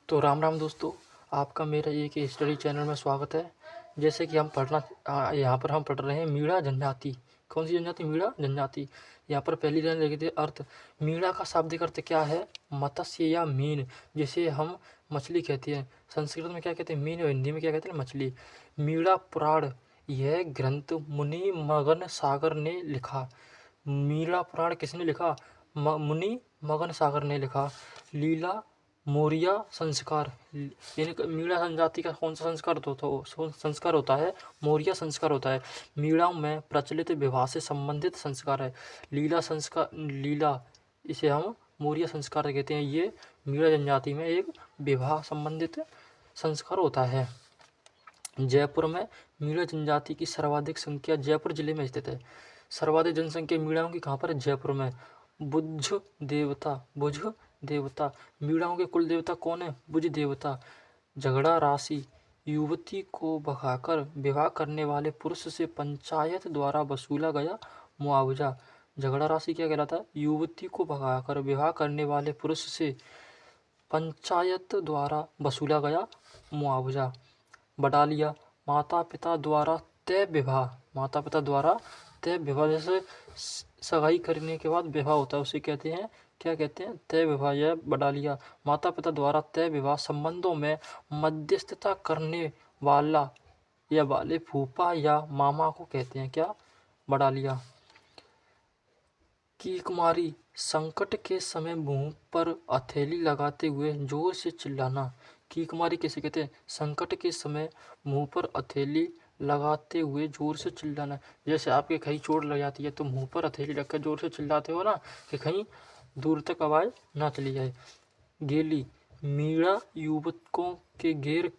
तो राम राम दोस्तों, आपका मेरा एक स्टडी चैनल में स्वागत है। जैसे कि हम यहाँ पर हम पढ़ रहे हैं मीणा जनजाति। कौन सी जनजाति? मीणा जनजाति। यहाँ पर पहली लाइन लिखी थी अर्थ। मीणा का शाब्दिक अर्थ क्या है? मत्स्य या मीन, जिसे हम मछली कहते हैं। संस्कृत में क्या कहते हैं? मीन। और हिंदी में क्या कहते हैं? मछली। मीणा पुराण, यह ग्रंथ मुनि मगन सागर ने लिखा। मीणा पुराण किसने लिखा? मुनि मगन सागर ने लिखा। लीला मौर्य संस्कार, मीणा जनजाति का कौन सा संस्कार होता है? मौर्य संस्कार होता है। मीणा में प्रचलित विवाह से संबंधित संस्कार है। लीला इसे हम मौर्य संस्कार कहते हैं। ये मीणा जनजाति में एक विवाह संबंधित संस्कार होता है। जयपुर में मीणा जनजाति की सर्वाधिक संख्या जयपुर जिले में स्थित है। सर्वाधिक जनसंख्या मीणाओं की कहाँ पर है? जयपुर में। बुझ देवता, मीणाओं के कुल देवता कौन है? बुझ देवता। झगड़ा राशि, युवती को भगाकर विवाह करने वाले पुरुष से पंचायत द्वारा वसूला गया मुआवजा। झगड़ा राशि क्या कहलाता है? युवती को भगाकर विवाह करने वाले पुरुष से पंचायत द्वारा वसूला गया मुआवजा। बडालिया, माता पिता द्वारा तय विवाह, जैसे सगाई करने के बाद विवाह होता है उसे कहते हैं, क्या कहते हैं? तय विवाह। यह बडालिया। माता पिता द्वारा तय विवाह संबंधों में मध्यस्थता करने वाला या वाले फूफा या मामा को कहते हैं क्या? बडालिया। की कुमारी, संकट के समय मुंह पर हथेली लगाते हुए जोर से चिल्लाना। की कुमारी किसे कहते हैं? संकट के समय मुंह पर हथेली लगाते हुए जोर से चिल्लाना। जैसे आपके कहीं चोट लग जाती है तो मुंह पर हथेली रखकर जोर से चिल्लाते हो ना, कि कहीं दूर तक आवाज ना चली जाए। गेली, मीणा युवकों के घेर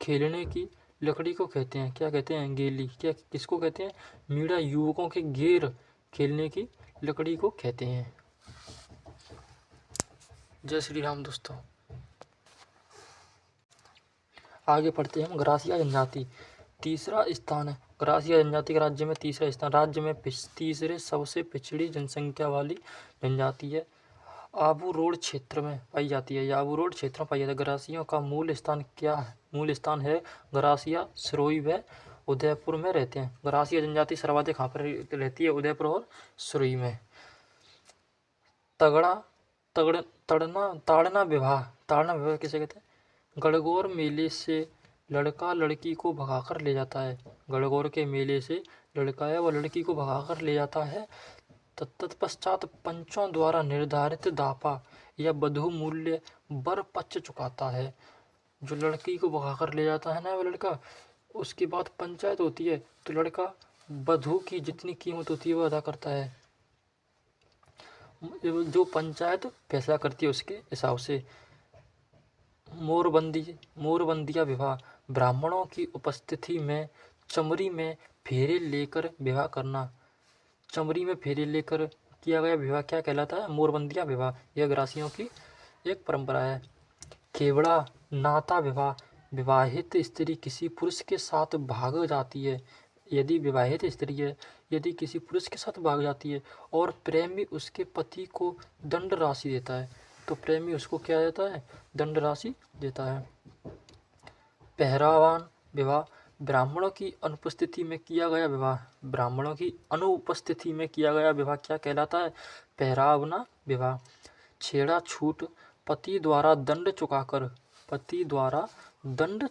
खेलने की लकड़ी को कहते हैं, क्या कहते हैं? गेली। क्या किसको कहते हैं? मीणा युवकों के घेर खेलने की लकड़ी को कहते हैं। जय श्री राम दोस्तों। आगे पढ़ते हैं हम। गरासिया जनजाति तीसरा स्थान है। गरासिया जनजाति का राज्य में तीसरा स्थान, राज्य में तीसरे सबसे पिछड़ी जनसंख्या वाली जनजाति है। आबू रोड क्षेत्र में पाई जाती है। आबू रोड क्षेत्र में पाई जाती है। गरासियों का मूल स्थान क्या है? मूल स्थान है गरासिया, सिरोही व उदयपुर में रहते हैं। गरासिया जनजाति सर्वाधिक कहाँ पर रहती है? उदयपुर और सिरोही में। ताड़ना विवाह किसे कहते हैं? गणगौर मेले से लड़का लड़की को भगाकर ले जाता है। गणगौर के मेले से लड़का है वो लड़की को भगाकर ले जाता है। तत्पश्चात पंचों द्वारा निर्धारित दापा या बधू मूल्य वर पक्ष चुकाता है। जो लड़की को भगाकर ले जाता है ना वो लड़का, उसके बाद पंचायत होती है तो लड़का बधू की जितनी कीमत होती है वो अदा करता है। जो पंचायत फैसला करती है उसके हिसाब से। मोरबंदिया विवाह, ब्राह्मणों की उपस्थिति में चमरी में फेरे लेकर विवाह करना। चमरी में फेरे लेकर किया गया विवाह क्या कहलाता है? मोरबंदिया विवाह। यह ग्रासियों की एक परंपरा है। केवड़ा नाता विवाह, विवाहित स्त्री किसी पुरुष के साथ भाग जाती है। यदि विवाहित स्त्री है, यदि किसी पुरुष के साथ भाग जाती है और प्रेमी उसके पति को दंड राशि देता है तो प्रेमी उसको क्या देता है? दंड राशि देता है। पहरावान विवाह, ब्राह्मणों की अनुपस्थिति में किया गया विवाह। ब्राह्मणों की अनुपस्थिति में किया गया विवाह क्या कहलाता है? पहरावना विवाह। छेड़ा छूट, पति द्वारा दंड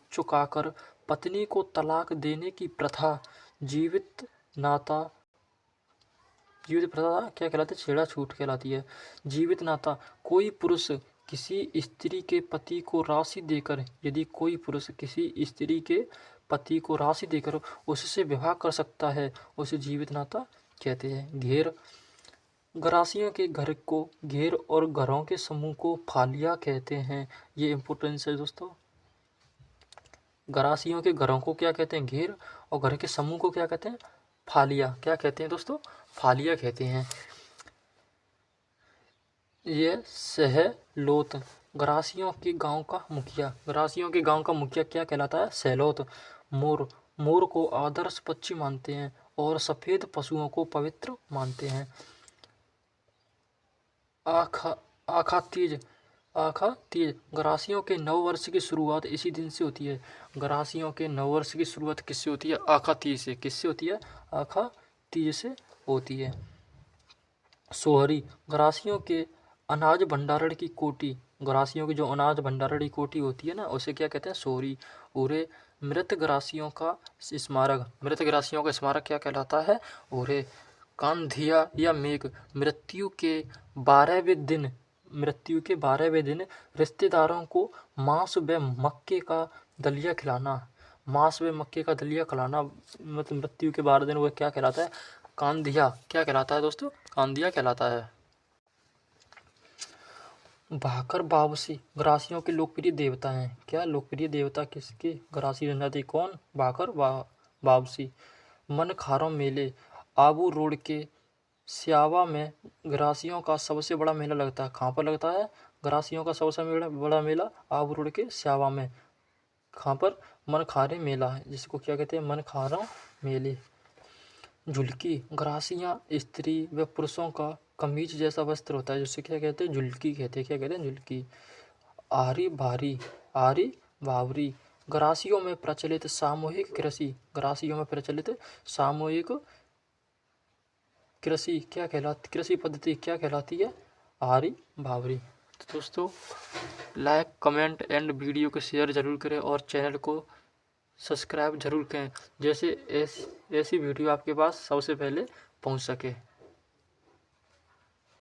चुकाकर पत्नी को तलाक देने की प्रथा। जीवित प्रथा क्या कहलाती है? छेड़ा छूट कहलाती है। जीवित नाता, कोई पुरुष किसी स्त्री के पति को राशि देकर, यदि कोई पुरुष किसी स्त्री के पति को राशि देकर उससे विवाह कर सकता है उसे जीवित नाता कहते हैं। घेर, गरासियों के घर को घेर और घरों के समूह को फालिया कहते हैं। ये इंपॉर्टेंस है दोस्तों। गरासियों के घरों को क्या कहते हैं? घेर। और घर के समूह को क्या कहते हैं? फालिया। क्या कहते हैं दोस्तों? फालिया कहते हैं। ये सहलोत, गरासियों के गांव का मुखिया। गरासियों के गांव का मुखिया क्या कहलाता है? सहलोत। मोर को आदर्श पक्षी मानते हैं और सफेद पशुओं को पवित्र मानते हैं। आखा आखा तीज आखा तीज गरासियों के नव वर्ष की शुरुआत इसी दिन से होती है। गरासियों के नव वर्ष की शुरुआत किससे होती है? आखा तीज से। किससे होती है? आखा तीज से होती है। सोहरी गरासियों के अनाज भंडारण की कोठी। गरासियों की जो अनाज भंडारण की कोठी होती है ना, उसे क्या कहते हैं? सोहरी। उरे मृत गरासियों का स्मारक। मृत गरासियों का स्मारक क्या कहलाता है? उरे कांधिया या मेघ मृत्यु के 12वें दिन रिश्तेदारों को मांस व मक्के का दलिया खिलाना। मांस व मक्के का दलिया खिलाना मतलब मृत्यु के 12 दिन, वो क्या कहलाता है? कांधिया। क्या कहलाता है दोस्तों? कांधिया कहलाता है। भाकर बावसी गरासियों के लोकप्रिय देवता हैं। क्या लोकप्रिय देवता किसके? गरासी जनजाति। कौन? भाकर बावसी। मनखारों मेले आबू रोड के स्यावा में गरासियों का सबसे बड़ा मेला लगता है। कहाँ पर लगता है? गरासियों का सबसे बड़ा मेला आबू रोड के स्यावा में। कहाँ पर? मनखारे मेला है, जिसको क्या कहते हैं? मनखारा मेले। झुलकी गरासियाँ स्त्री व पुरुषों का कमीज जैसा वस्त्र होता है, जिससे क्या कहते हैं? झुलकी कहते हैं। क्या कहते हैं? झुलकी। आरी बावरी गरासियों में प्रचलित सामूहिक कृषि। गरासियों में प्रचलित सामूहिक कृषि क्या कहलाती? कृषि पद्धति क्या कहलाती है? आरी बावरी। तो दोस्तों, लाइक कमेंट एंड वीडियो को शेयर जरूर करें और चैनल को सब्सक्राइब जरूर करें, जैसे ऐसी वीडियो आपके पास सबसे पहले पहुंच सके।